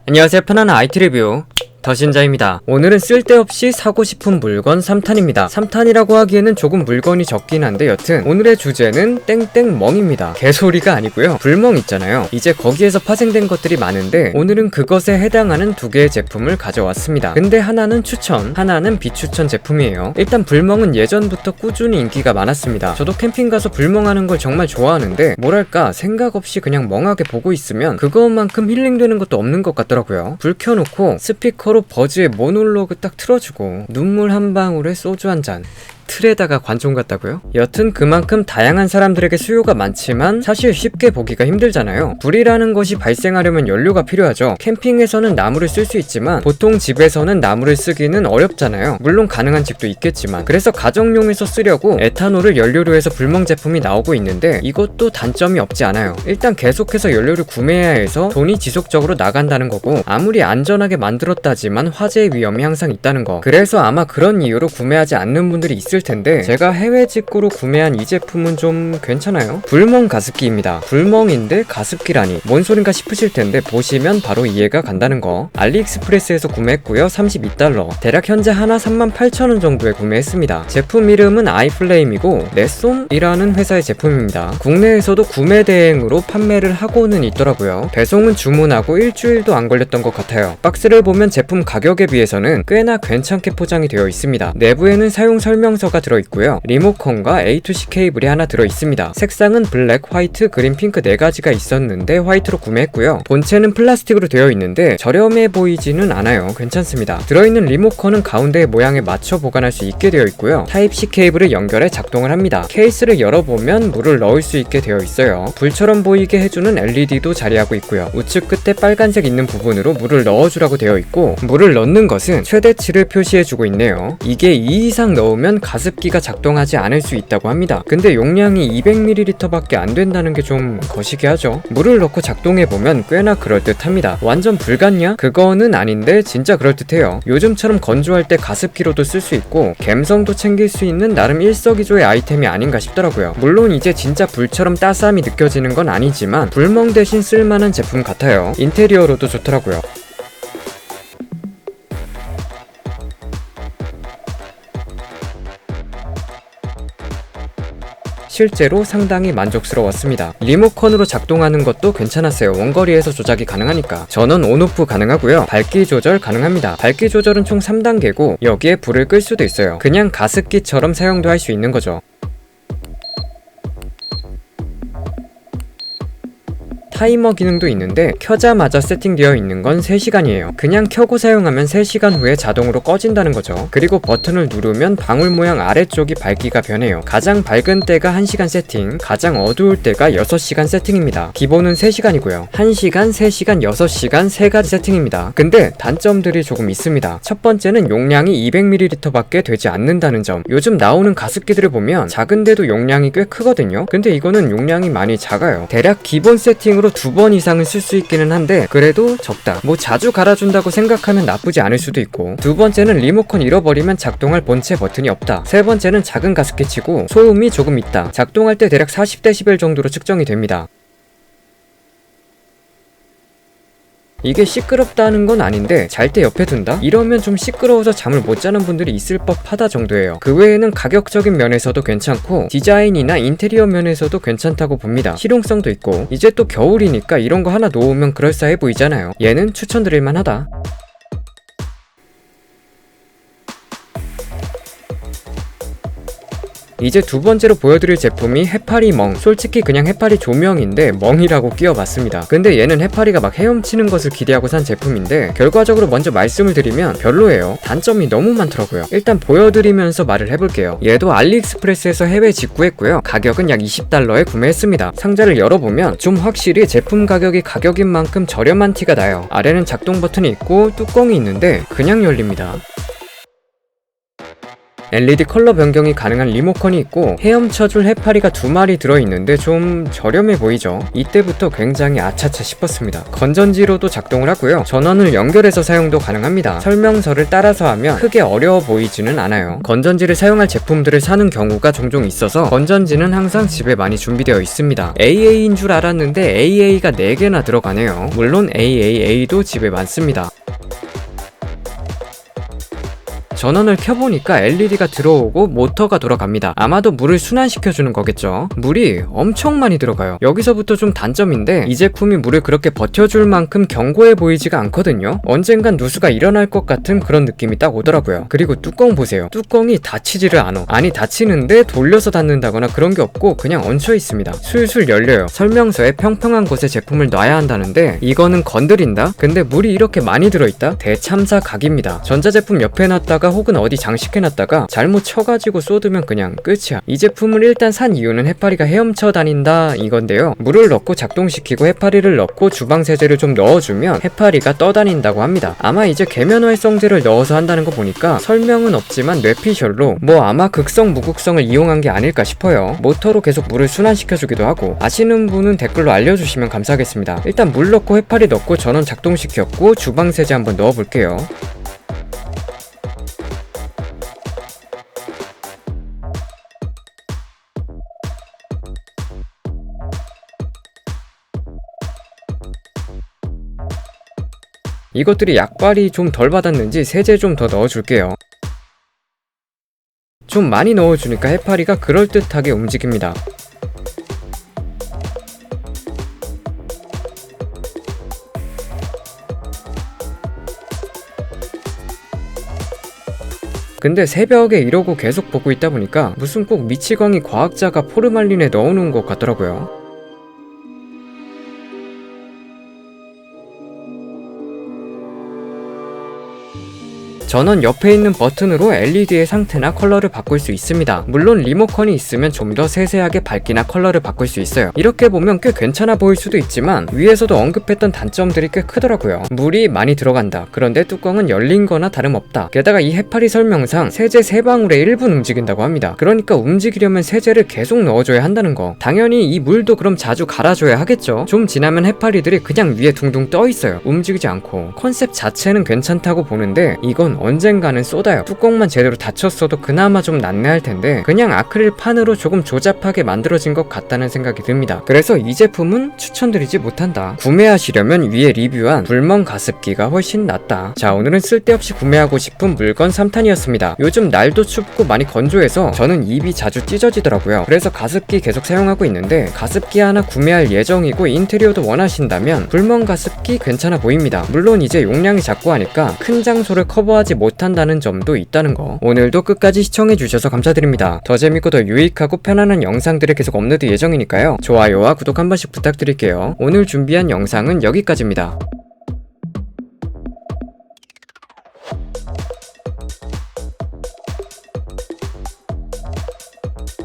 안녕하세요. 편안한 IT 리뷰 더신자입니다. 오늘은 쓸데없이 사고 싶은 물건 3탄입니다. 3탄이라고 하기에는 조금 물건이 적긴 한데 여튼 오늘의 주제는 땡땡멍입니다. 개소리가 아니고요. 불멍 있잖아요. 이제 거기에서 파생된 것들이 많은데 오늘은 그것에 해당하는 두 개의 제품을 가져왔습니다. 근데 하나는 추천, 하나는 비추천 제품이에요. 일단 불멍은 예전부터 꾸준히 인기가 많았습니다. 저도 캠핑 가서 불멍하는 걸 정말 좋아하는데 뭐랄까 생각 없이 그냥 멍하게 보고 있으면 그것만큼 힐링되는 것도 없는 것 같더라고요. 불 켜놓고 스피커로 버즈의 모놀로그 딱 틀어주고 눈물 한 방울에 소주 한 잔, 틀에다가 관종 같다고요? 여튼 그만큼 다양한 사람들에게 수요가 많지만 사실 쉽게 보기가 힘들잖아요. 불이라는 것이 발생하려면 연료가 필요하죠. 캠핑에서는 나무를 쓸 수 있지만 보통 집에서는 나무를 쓰기는 어렵잖아요. 물론 가능한 집도 있겠지만, 그래서 가정용에서 쓰려고 에탄올을 연료로 해서 불멍 제품이 나오고 있는데 이것도 단점이 없지 않아요. 일단 계속해서 연료를 구매해야 해서 돈이 지속적으로 나간다는 거고, 아무리 안전하게 만들었다지만 화재의 위험이 항상 있다는 거. 그래서 아마 그런 이유로 구매하지 않는 분들이 있을 텐데 제가 해외 직구로 구매한 이 제품은 좀 괜찮아요. 불멍 가습기입니다. 불멍인데 가습기라니 뭔 소린가 싶으실 텐데 보시면 바로 이해가 간다는 거. 알리익스프레스에서 구매했고요. 32달러, 대략 현재 하나 38,000원 정도에 구매했습니다. 제품 이름은 아이플레임이고 넷솜이라는 회사의 제품입니다. 국내에서도 구매 대행으로 판매를 하고는 있더라고요. 배송은 주문하고 일주일도 안 걸렸던 것 같아요. 박스를 보면 제품 가격에 비해서는 꽤나 괜찮게 포장이 되어 있습니다. 내부에는 사용 설명서가 들어있고요. 리모컨과 A2C 케이블이 하나 들어있습니다. 색상은 블랙, 화이트, 그린, 핑크 4가지가 있었는데 화이트로 구매했고요. 본체는 플라스틱으로 되어 있는데 저렴해 보이지는 않아요. 괜찮습니다. 들어있는 리모컨은 가운데의 모양에 맞춰 보관할 수 있게 되어 있고요. 타입C 케이블을 연결해 작동을 합니다. 케이스를 열어보면 물을 넣을 수 있게 되어 있어요. 불처럼 보이게 해주는 LED도 자리하고 있고요. 우측 끝에 빨간색 있는 부분으로 물을 넣어주라고 되어 있고, 물을 넣는 것은 최대치를 표시해주고 있네요. 이게 2 이상 넣으면 가습기가 작동하지 않을 수 있다고 합니다. 근데 용량이 200ml 밖에 안 된다는 게 좀 거시기 하죠. 물을 넣고 작동해보면 꽤나 그럴듯합니다. 완전 불 같냐? 그거는 아닌데 진짜 그럴듯해요. 요즘처럼 건조할 때 가습기로도 쓸 수 있고 갬성도 챙길 수 있는 나름 일석이조의 아이템이 아닌가 싶더라고요. 물론 이제 진짜 불처럼 따스함이 느껴지는 건 아니지만 불멍 대신 쓸만한 제품 같아요. 인테리어로도 좋더라고요. 실제로 상당히 만족스러웠습니다. 리모컨으로 작동하는 것도 괜찮았어요. 원거리에서 조작이 가능하니까. 전원 온오프 가능하고요. 밝기 조절 가능합니다. 밝기 조절은 총 3단계고 여기에 불을 끌 수도 있어요. 그냥 가습기처럼 사용도 할 수 있는 거죠. 타이머 기능도 있는데 켜자마자 세팅되어 있는 건 3시간이에요. 그냥 켜고 사용하면 3시간 후에 자동으로 꺼진다는 거죠. 그리고 버튼을 누르면 방울 모양 아래쪽이 밝기가 변해요. 가장 밝은 때가 1시간 세팅, 가장 어두울 때가 6시간 세팅입니다. 기본은 3시간이고요. 1시간, 3시간, 6시간 3가지 세팅입니다. 근데 단점들이 조금 있습니다. 첫 번째는 용량이 200ml 밖에 되지 않는다는 점. 요즘 나오는 가습기들을 보면 작은데도 용량이 꽤 크거든요. 근데 이거는 용량이 많이 작아요. 대략 기본 세팅으로 2번 이상은 쓸 수 있기는 한데 그래도 적다. 뭐 자주 갈아준다고 생각하면 나쁘지 않을 수도 있고. 두 번째는 리모컨 잃어버리면 작동할 본체 버튼이 없다. 세 번째는 작은 가습기치고 소음이 조금 있다. 작동할 때 대략 40dB 정도로 측정이 됩니다. 이게 시끄럽다는 건 아닌데 잘 때 옆에 둔다? 이러면 좀 시끄러워서 잠을 못 자는 분들이 있을 법하다 정도예요. 그 외에는 가격적인 면에서도 괜찮고 디자인이나 인테리어 면에서도 괜찮다고 봅니다. 실용성도 있고 이제 또 겨울이니까 이런 거 하나 놓으면 그럴싸해 보이잖아요. 얘는 추천드릴만 하다. 이제 두 번째로 보여드릴 제품이 해파리 멍. 솔직히 그냥 해파리 조명인데 멍이라고 끼워봤습니다. 근데 얘는 해파리가 막 헤엄치는 것을 기대하고 산 제품인데 결과적으로 먼저 말씀을 드리면 별로예요. 단점이 너무 많더라고요. 일단 보여드리면서 말을 해볼게요. 얘도 알리익스프레스에서 해외 직구했고요. 가격은 약 20달러에 구매했습니다. 상자를 열어보면 좀 확실히 제품 가격이 가격인 만큼 저렴한 티가 나요. 아래는 작동 버튼이 있고 뚜껑이 있는데 그냥 열립니다. LED 컬러 변경이 가능한 리모컨이 있고 헤엄쳐줄 해파리가 2마리 들어있는데 좀 저렴해 보이죠. 이때부터 굉장히 아차차 싶었습니다. 건전지로도 작동을 하고요. 전원을 연결해서 사용도 가능합니다. 설명서를 따라서 하면 크게 어려워 보이지는 않아요. 건전지를 사용할 제품들을 사는 경우가 종종 있어서 건전지는 항상 집에 많이 준비되어 있습니다. AA인 줄 알았는데 AA가 4개나 들어가네요. 물론 AAA도 집에 많습니다. 전원을 켜보니까 LED가 들어오고 모터가 돌아갑니다. 아마도 물을 순환시켜주는 거겠죠. 물이 엄청 많이 들어가요. 여기서부터 좀 단점인데 이 제품이 물을 그렇게 버텨줄 만큼 견고해 보이지가 않거든요. 언젠간 누수가 일어날 것 같은 그런 느낌이 딱 오더라고요. 그리고 뚜껑 보세요. 뚜껑이 닫히지를 않아. 아니 닫히는데 돌려서 닫는다거나 그런 게 없고 그냥 얹혀 있습니다. 술술 열려요. 설명서에 평평한 곳에 제품을 놔야 한다는데 이거는 건드린다? 근데 물이 이렇게 많이 들어있다? 대참사 각입니다. 전자제품 옆에 놨다가 혹은 어디 장식해놨다가 잘못 쳐가지고 쏟으면 그냥 끝이야. 이 제품을 일단 산 이유는 해파리가 헤엄쳐 다닌다 이건데요. 물을 넣고 작동시키고 해파리를 넣고 주방세제를 좀 넣어주면 해파리가 떠다닌다고 합니다. 아마 이제 계면활성제를 넣어서 한다는 거 보니까 설명은 없지만 뇌피셜로 뭐 아마 극성 무극성을 이용한 게 아닐까 싶어요. 모터로 계속 물을 순환시켜주기도 하고 아시는 분은 댓글로 알려주시면 감사하겠습니다. 일단 물 넣고 해파리 넣고 전원 작동시켰고 주방세제 한번 넣어볼게요. 이것들이 약발이 좀 덜 받았는지 세제 좀 더 넣어줄게요. 좀 많이 넣어주니까 해파리가 그럴듯하게 움직입니다. 근데 새벽에 이러고 계속 보고 있다 보니까 무슨 꼭 미치광이 과학자가 포르말린에 넣어놓은 것 같더라고요. 전원 옆에 있는 버튼으로 LED의 상태나 컬러를 바꿀 수 있습니다. 물론 리모컨이 있으면 좀 더 세세하게 밝기나 컬러를 바꿀 수 있어요. 이렇게 보면 꽤 괜찮아 보일 수도 있지만 위에서도 언급했던 단점들이 꽤 크더라고요. 물이 많이 들어간다. 그런데 뚜껑은 열린 거나 다름없다. 게다가 이 해파리 설명상 세제 3방울에 1분 움직인다고 합니다. 그러니까 움직이려면 세제를 계속 넣어줘야 한다는 거. 당연히 이 물도 그럼 자주 갈아줘야 하겠죠. 좀 지나면 해파리들이 그냥 위에 둥둥 떠 있어요. 움직이지 않고. 컨셉 자체는 괜찮다고 보는데 이건 언젠가는 쏟아요. 뚜껑만 제대로 닫혔어도 그나마 좀 낫네 할 텐데 그냥 아크릴 판으로 조금 조잡하게 만들어진 것 같다는 생각이 듭니다. 그래서 이 제품은 추천드리지 못한다. 구매하시려면 위에 리뷰한 불멍 가습기가 훨씬 낫다. 자, 오늘은 쓸데없이 구매하고 싶은 물건 3탄이었습니다. 요즘 날도 춥고 많이 건조해서 저는 입이 자주 찢어지더라고요. 그래서 가습기 계속 사용하고 있는데 가습기 하나 구매할 예정이고 인테리어도 원하신다면 불멍 가습기 괜찮아 보입니다. 물론 이제 용량이 작고 하니까 큰 장소를 커버하지 못한다는 점도 있다는 거. 오늘도 끝까지 시청해주셔서 감사드립니다. 더 재밌고 더 유익하고 편안한 영상들을 계속 업로드 예정이니까요. 좋아요와 구독 한 번씩 부탁드릴게요. 오늘 준비한 영상은 여기까지입니다.